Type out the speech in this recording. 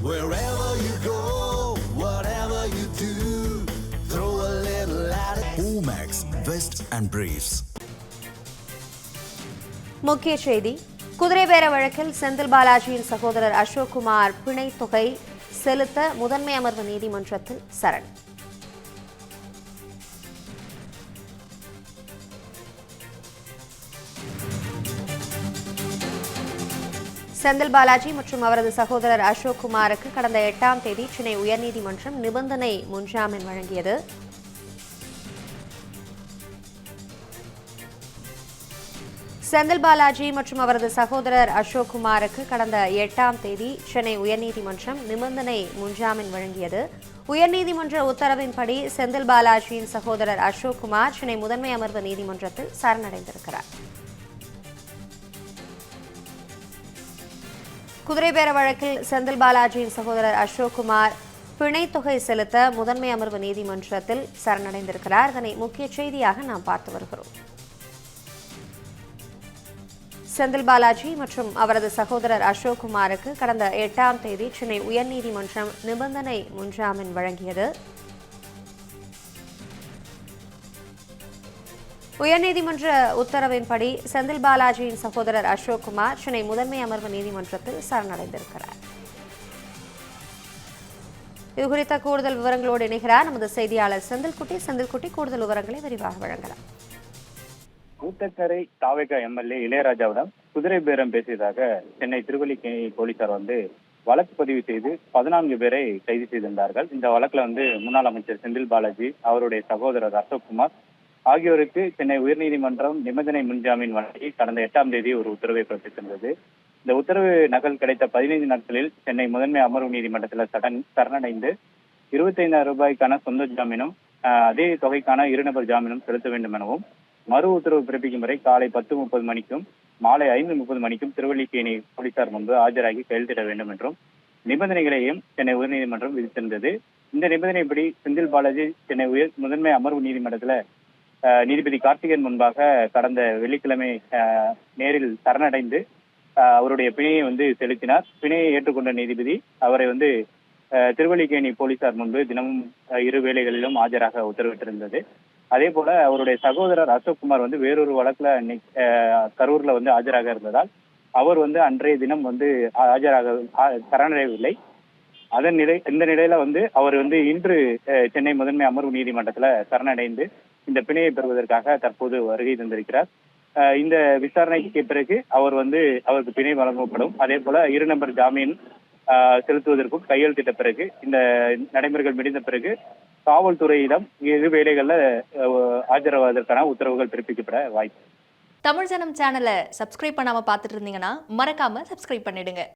Wherever you go, whatever you do, throw a little at it. Omax, Vest and Briefs. முக்கிய செய்தி. குதிரை பேர வழக்கில் செந்தில் பாலாஜியின் சகோதரர் அசோக் குமார் பிணை தொகை செலுத்த முதன்மை அமர்வு நீதிமன்றத்தில் சரண். செந்தில் பாலாஜி மற்றும் அவரது சகோதரர் அசோக் குமாருக்கு கடந்த 8ஆம் தேதி சென்னை உயர்நீதிமன்றம் நிபந்தனை முன்ஜாமீன் வழங்கியது. செந்தில் பாலாஜி மற்றும் அவரது சகோதரர் அசோக் குமாருக்கு கடந்த 8ஆம் தேதி சென்னை உயர்நீதிமன்றம் நிபந்தனை முன்ஜாமீன் வழங்கியது. உயர்நீதிமன்ற உத்தரவின்படி செந்தில் பாலாஜியின் சகோதரர் அசோக் குமார் சென்னை முதன்மை அமர்வு நீதிமன்றத்தில் சரணடைந்திருக்கிறார். குதிரை பேர வழக்கில் செந்தில் பாலாஜியின் சகோதரர் அசோக் குமார் பிணை தொகை செலுத்த முதன்மை அமர்வு நீதிமன்றத்தில் சரணடைந்திருக்கிறார். இதனை முக்கிய செய்தியாக நாம் பார்த்து வருகிறோம். செந்தில் பாலாஜி மற்றும் அவரது சகோதரர் அசோக் குமாருக்கு கடந்த 8ஆம் தேதி சென்னை உயர்நீதிமன்றம் நிபந்தனை முன்ஜாமீன் வழங்கியது. உயர்நீதிமன்ற உத்தரவின்படி செந்தில் பாலாஜியின் சகோதரர் அசோக் குமார் சென்னை முதன்மை அமர்வு நீதிமன்றத்தில் சரணடைந்திருக்கிறார். இதுகுறித்த கூடுதல் விவரங்களோடு இணைகிறார் நமது செய்தியாளர் செந்தில்குட்டி. கூடுதல் விவரங்களை விரிவாக வழங்கலாம். ஊத்தக்கரை தாவேகா எம்எல்ஏ இளையராஜாவிடம் குதிரை பேரம் பேசியதாக சென்னை திருவல்லிக்கேணி போலீசார் வழக்கு பதிவு செய்து 14 பேரை கைது செய்திருந்தார்கள். இந்த வழக்குல முன்னாள் அமைச்சர் செந்தில் பாலாஜி, அவருடைய சகோதரர் அசோக் குமார் ஆகியோருக்கு சென்னை உயர்நீதிமன்றம் நிபந்தனை முன்ஜாமீன் வழங்கி கடந்த 8ஆம் தேதி ஒரு உத்தரவை பிறப்பித்திருந்தது. இந்த உத்தரவு நகல் கிடைத்த 15 நாட்களில் சென்னை முதன்மை அமர்வு நீதிமன்றத்தில் சரணடைந்து 25,000 ரூபாய்க்கான சொந்த ஜாமீனும் அதே தொகைக்கான இருநபர் ஜாமீனும் செலுத்த வேண்டும் எனவும் மறு உத்தரவு பிறப்பிக்கும் வரை காலை 10:30 மணிக்கும் மாலை 5:30 மணிக்கும் திருவல்லிக்கேணி போலீசார் முன்பு ஆஜராகி கையெழுத்திட வேண்டும் என்றும் நிபந்தனைகளையும் சென்னை உயர்நீதிமன்றம் விதித்திருந்தது. இந்த நிபந்தனைப்படி செந்தில் பாலாஜி சென்னை முதன்மை அமர்வு நீதிமன்றத்தில் நீதிபதி கார்த்திகேயன் முன்பாக கடந்த வெள்ளிக்கிழமை நேரில் சரணடைந்து அவருடைய பிணையை செலுத்தினார். பிணையை ஏற்றுக்கொண்ட நீதிபதி அவரை திருவல்லிக்கேணி போலீசார் முன்பு தினமும் 2 வேளைகளிலும் ஆஜராக உத்தரவிட்டிருந்தது. அதே போல அவருடைய சகோதரர் அசோக் குமார் வேறொரு வழக்குல கரூர்ல ஆஜராக இருந்ததால் அவர் அன்றைய தினம் ஆஜராக சரணடையவில்லை. இந்த நிலையில அவர் இன்று சென்னை முதன்மை அமர்வு நீதிமன்றத்துல சரணடைந்து இந்த பிணையை பெறுவதற்காக தற்போது வருகை தந்திருக்கிறார். இந்த விசாரணைக்கு பிறகு அவருக்கு பிணை வழங்கப்படும். அதே போல இருநபர் ஜாமீன் செலுத்துவதற்கும் கையெழுத்திட்ட பிறகு இந்த நடைமுறைகள் முடிந்த பிறகு காவல்துறையிடம் 2 வேளைகள்ல ஆஜராவதற்கான உத்தரவுகள் பிறப்பிக்கப்பட வாய்ப்பு. தமிழ் ஜனம் சேனலை சப்ஸ்கிரைப் பண்ணாம பார்த்துட்டு இருந்தீங்கன்னா மறக்காம சப்ஸ்கிரைப் பண்ணிடுங்க.